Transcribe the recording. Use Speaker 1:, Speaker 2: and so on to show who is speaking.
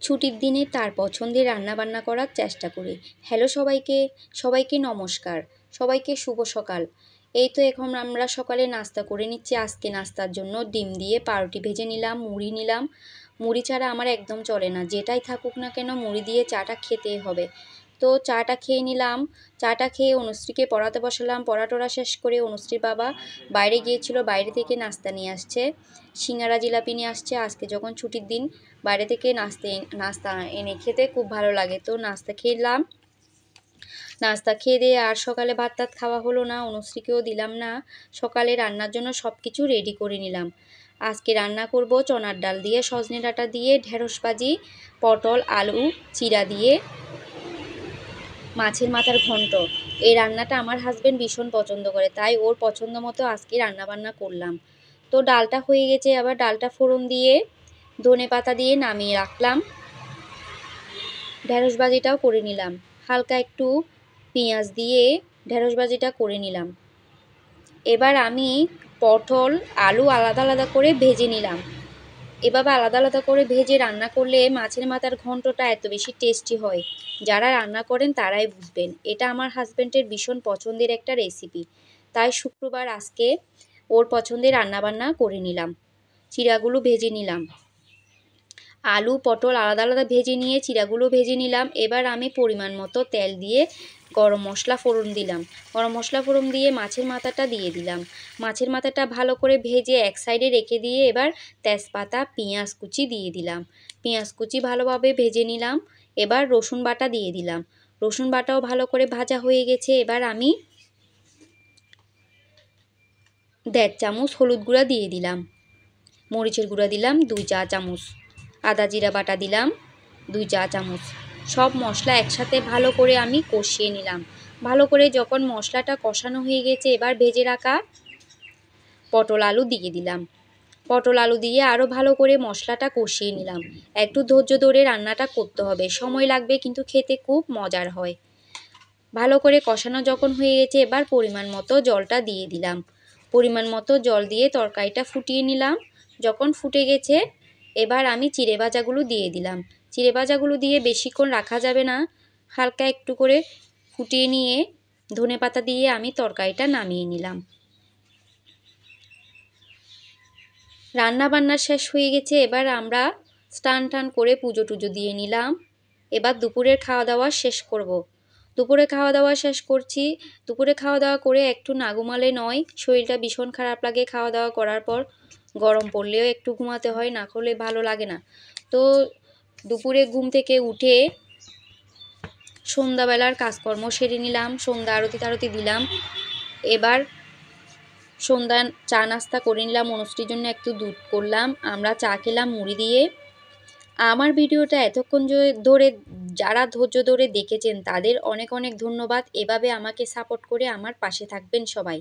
Speaker 1: ছুটির দিনে তার পছন্দের রান্নাবান্না করার চেষ্টা করি। হ্যালো সবাইকে, সবাইকে নমস্কার, সবাইকে শুভ সকাল। এই তো এখন আমরা সকালে নাস্তা করে নিচ্ছি। আজকে নাস্তার জন্য ডিম দিয়ে পাউরুটি ভেজে নিলাম, মুড়ি নিলাম। মুড়ি ছাড়া আমার একদম চলে না, যেটাই থাকুক না কেন মুড়ি দিয়ে চাটা খেতেই হবে। তো চাটা খেয়ে নিলাম। চাটা খেয়ে অনুশ্রীকে পড়াতে বসালাম। পড়াটোরা শেষ করে অনুশ্রীর বাবা বাইরে গিয়েছিল, বাইরে থেকে নাস্তা নিয়ে আসছে, সিঙ্গারা জিলাপি নিয়ে আসছে। আজকে যখন ছুটির দিন বাইরে থেকে নাস্তা এনে খেতে খুব ভালো লাগে। তো নাস্তা খেলাম। নাস্তা খেয়ে দিয়ে আর সকালে ভাত টাত খাওয়া হলো না, অনুশ্রীকেও দিলাম না। সকালে রান্নার জন্য সব কিছু রেডি করে নিলাম। আজকে রান্না করব চনার ডাল দিয়ে, সজনে ডাঁটা দিয়ে, ঢেঁড়স ভাজি, পটল আলু চিরা দিয়ে মাছের মাথার ঘন্ট। এই রান্নাটা আমার হাজব্যান্ড ভীষণ পছন্দ করে, তাই ওর পছন্দ মতো আজকে রান্নাবান্না করলাম। তো ডালটা হয়ে গেছে, আবার ডালটা ফোড়ন দিয়ে ধনে পাতা দিয়ে নামিয়ে রাখলাম। ঢেঁড়স ভাজিটাও করে নিলাম, হালকা একটু পেঁয়াজ দিয়ে ঢেঁড়স ভাজিটা করে নিলাম। এবার আমি পটল আলু আলাদা আলাদা করে ভেজে নিলাম। এভাবে আলাদা আলাদা করে ভেজে রান্না করলে মাছের মাথার ঘন্টটা এত বেশি টেস্টি হয়। যারা রান্না করেন তারাই বুঝবেন। এটা আমার হাজব্যান্ডের ভীষণ পছন্দের একটা রেসিপি, তাই শুক্রবার আজকে ওর পছন্দের রান্নাবান্না করে নিলাম। চিড়াগুলো ভেজে নিলাম, আলু পটল আলাদা আলাদা ভেজে নিয়ে চিড়াগুলো ভেজে নিলাম। এবার আমি পরিমাণ মতো তেল দিয়ে গরম মশলা ফোড়ন দিলাম। গরম মশলা ফোড়ন দিয়ে মাছের মাথাটা দিয়ে দিলাম। মাছের মাথাটা ভালো করে ভেজে এক সাইডে রেখে দিয়ে এবার তেজপাতা পেঁয়াজ কুচি দিয়ে দিলাম। পেঁয়াজ কুচি ভালোভাবে ভেজে নিলাম। এবার রসুন বাটা দিয়ে দিলাম। রসুন বাটাও ভালো করে ভাজা হয়ে গেছে। এবার আমি 1.5 চামচ হলুদ গুঁড়া দিয়ে দিলাম, মরিচের গুঁড়া দিলাম 2 চা চামচ, আদা জিরা বাটা দিলাম 2 চা চামচ। সব মশলা একসাথে ভালো করে আমি কষিয়ে নিলাম। ভালো করে যখন মশলাটা কষানো হয়ে গেছে, এবার ভেজে রাখা পটল আলু দিয়ে দিলাম। পটল আলু দিয়ে আরও ভালো করে মশলাটা কষিয়ে নিলাম। একটু ধৈর্য ধরে রান্নাটা করতে হবে, সময় লাগবে কিন্তু খেতে খুব মজার হয়। ভালো করে কষানো যখন হয়ে গেছে, এবার পরিমাণ মতো জলটা দিয়ে দিলাম। পরিমাণ মতো জল দিয়ে তরকারিটা ফুটিয়ে নিলাম। যখন ফুটে গেছে, এবার আমি চিড়ে ভাজাগুলো দিয়ে দিলাম। চিড়ে ভাজাগুলো দিয়ে বেশিক্ষণ রাখা যাবে না, হালকা একটু করে ফুটিয়ে নিয়ে ধনে পাতা দিয়ে আমি তরকারিটা নামিয়ে নিলাম। রান্না বান্না শেষ হয়ে গেছে। এবার আমরা স্নান টান করে পুজো টুজো দিয়ে নিলাম। এবার দুপুরের খাওয়া দাওয়া শেষ করব। দুপুরে খাওয়া দাওয়া শেষ করছি। দুপুরে খাওয়া দাওয়া করে একটু না ঘুমালে নয়, শরীরটা ভীষণ খারাপ লাগে। খাওয়া দাওয়া করার পর গরম পড়লেও একটু ঘুমাতে হয়, না করলে ভালো লাগে না। তো দুপুরে ঘুম থেকে উঠে সন্ধ্যাবেলার কাজকর্ম সেরে নিলাম, সন্ধ্যা আরতি টারতি দিলাম। এবার সন্ধ্যা চা নাস্তা করে নিলাম, অনুষ্ঠির জন্য একটু দুধ করলাম, আমরা চা খেলাম মুড়ি দিয়ে। আমার ভিডিওটা এতক্ষণ ধরে যারা ধৈর্য ধরে দেখেছেন তাদের অনেক অনেক ধন্যবাদ। এভাবে আমাকে সাপোর্ট করে আমার পাশে থাকবেন সবাই।